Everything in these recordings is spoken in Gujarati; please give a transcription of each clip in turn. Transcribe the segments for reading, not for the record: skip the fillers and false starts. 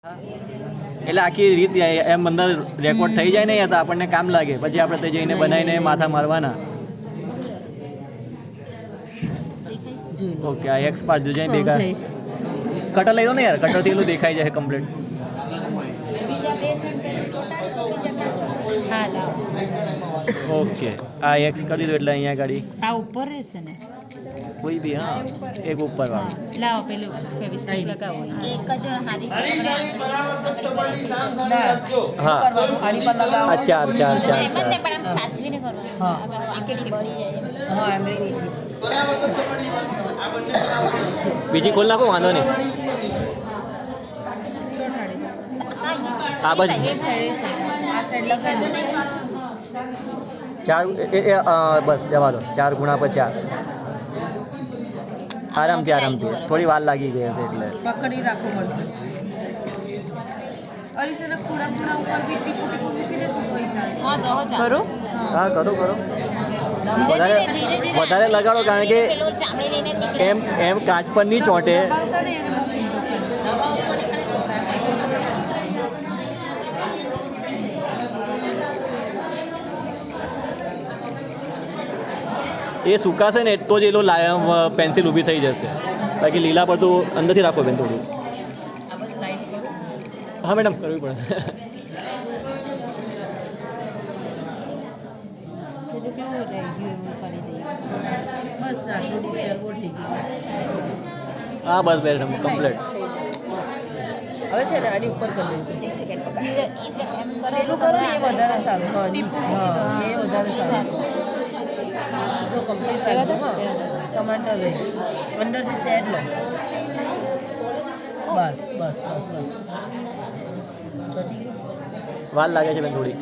એટલે આખી રીત એમ અંદર રેકોર્ડ થઈ જાય ને તો આપણને કામ લાગે, પછી આપણે તે જઈને બનાવીને માથા મારવાના. ઓકે, આ એક્સ પાસ જોજે ભેગા કટર લઈ દો ને યાર, કટરથી એટલું દેખાઈ જાય કમ્પ્લીટ. ઓકે, આ એક્સ કરી દો એટલે અહીંયા ગાડી આ ઉપર રહેશે ને કોઈ બી. હા, એક ઉપર વાળું લાવો, પેલું ફેવિસ્ટિક લગાવો. એક જ હારી હા, આની પર લગાવો. આ ચાર ચાર ચાર એમ જ ચાર. ને, પણ આમ સાચવીને કરવાનું. હા. આંગળી બળી જાય. હા, આંગળી બીજી ખોલ નાખો, વાંધો નહીં. આ બાજુ એ સાઈડ આ સાઈડ લગાવી દો. ચાર બસ જવા દો. 4 ગુણા પર 4. આરામથી આરામથી, થોડી વાર લાગી ગઈ હશે એટલે પકડી રાખવું પડશે. અરીસાના ખૂણા ખૂણા ઉપર બી ટીપું ટીપું મૂકી દેશું તોય ચાલે. હા, જો જા. કરો હા, કરો કરો. ધીરે ધીરે વધારે લગાડો, કારણ કે પેલું ચામડી લઈને નીકળે. એમ કાચ પર નહીં ચોંટે. દબાવતા નહીં એને મૂકી દો. એ સુકાશે ને તો જ એલો પેન્સિલ ઊભી થઈ જશે. બાકી લીલા પર તો અંદરથી રાખો બેન થોડું. હા મેડમ, કરવી પડે. બધું કેવું રહી ગયું એવું કરી દઈએ. બસ ના થોડી વાર બહુ થઈ ગઈ. હા બસ મેડમ, કમ્પ્લીટ. હવે છે ને આની ઉપર કરી દઈશું. એક સેકન્ડ પકડ. ધીરે એટલે એમ પેલું કરો ને એ વધારે સારું. હા, નીચે. હા, એ વધારે સારું છે. જો કમ્પ્લીટ રાખજો. હા, સમાન્ટર રહે. અંદરથી સેડ લો. બસ બસ બસ બસ. ચોટી ગયું. વાર લાગે છે બેન થોડી.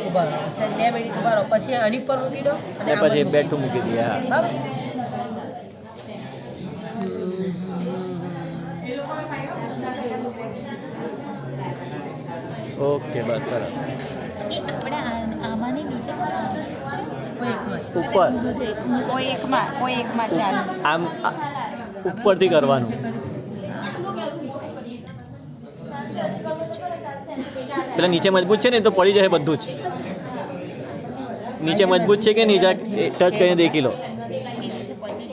ઉભા રહો. સેડ 2 મિનિટ ઉભા રહો. પછી આની પર મૂકી દો અને ને આ પછી પર બેઠું મૂકી દઈએ. હા, બરાબર. ઓકે, બસ સરસ. એ આપણે આમાંની નીચે કોઈ એકમાં જ. ઉપર કોઈ એકમાં ચાલે. આમ ઉપરથી કરવાનું. પેલા નીચે મજબૂત છે ને તો પડી જાય બધું જ. નીચે મજબૂત છે કે નીચે ટચ કરીને દેખી લો.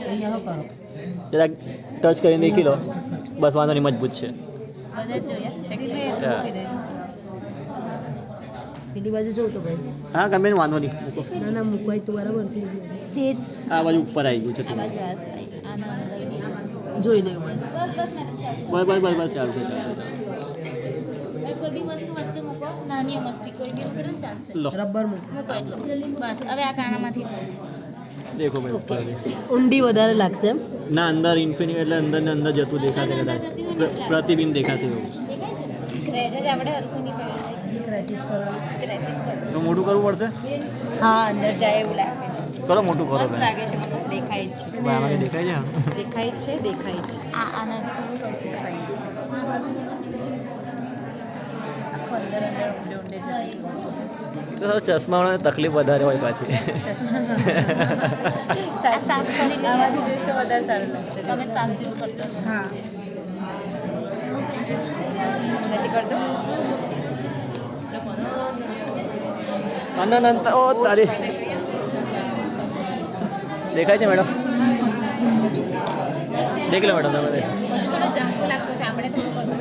અહીંયા કરો. જરાક ટચ કરીને દેખી લો. બસ, વાંધો નહીં, મજબૂત છે. બધા જોઈએ. હા. પેલી બાજુ જોઉં તો ભાઈ. હા ગમે ને, વાંધો નહીં, મૂકો. ના ના મૂકવાય તો બરાબર છે. સેજ આ બાજુ ઉપર આવી ગયું છે આ થોડું. બાજુ આ side, આના અંદર જોઈ લેવું બાજુ. બસ બસ બસ બસ, ચાલશે ચાલશે. કોઈ બી વસ્તુ વચ્ચે મૂકો, નાની મસ્તી કોઈ બી કરે ચાલશે. લો, રબર મૂકો. મૂકો એટલું. બસ હવે આ કાણામાંથી જો. દેખો ભાઈ, ઓકે. ઉપર દેખો. ઊંડી વધારે લાગશે એમ. ના, અંદર ઇન્ફિનિટ એટલે અંદર ને અંદર જતું દેખાશે કદાચ. પ્રતિબિંબ દેખાશે એવું. દેખાય છે? સ્ક્રેચ જ આપણે હરખું નહીં પડ્યું. જે ક્રેચીસ કરવાનું. સ્ક્રેચ જ કરો. તો મોટું કરવું પડશે. હા, અંદર જાય એવું લાગે છે. કરો, મોટું કરો મસ્ત બેન. લાગે છે. મને દેખાય જ છે. ભાઈ, આમાંથી દેખાય છે. દેખાય જ છે, દેખાય જ છે. આના આખું અંદર અંદર ઊંડે ઊંડે જાય. તો સારું, ચશ્માવાળાને તકલીફ વધારે હોય પાછી. આ સાફ કરી લઈએ. આમાંથી જોઈશ તો વધારે સારું લાગશે. તમે સાફ જેવું કરતો હતો. હા, નથી કરતો. અનંત, ઓ તારી. દેખાય છે મેડમ? દેખ લો મેડમ તમે. હજુ થોડો ઝાંખું લાગતો છે, આપણે થોડું કરવું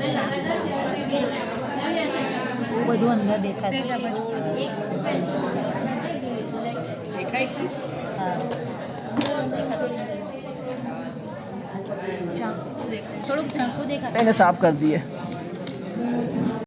બહુ બધું અંદર દેખાશે. દેખાય છે. હા. થોડુંક ઝાંખું દેખાય. એને સાફ કરી દઈએ.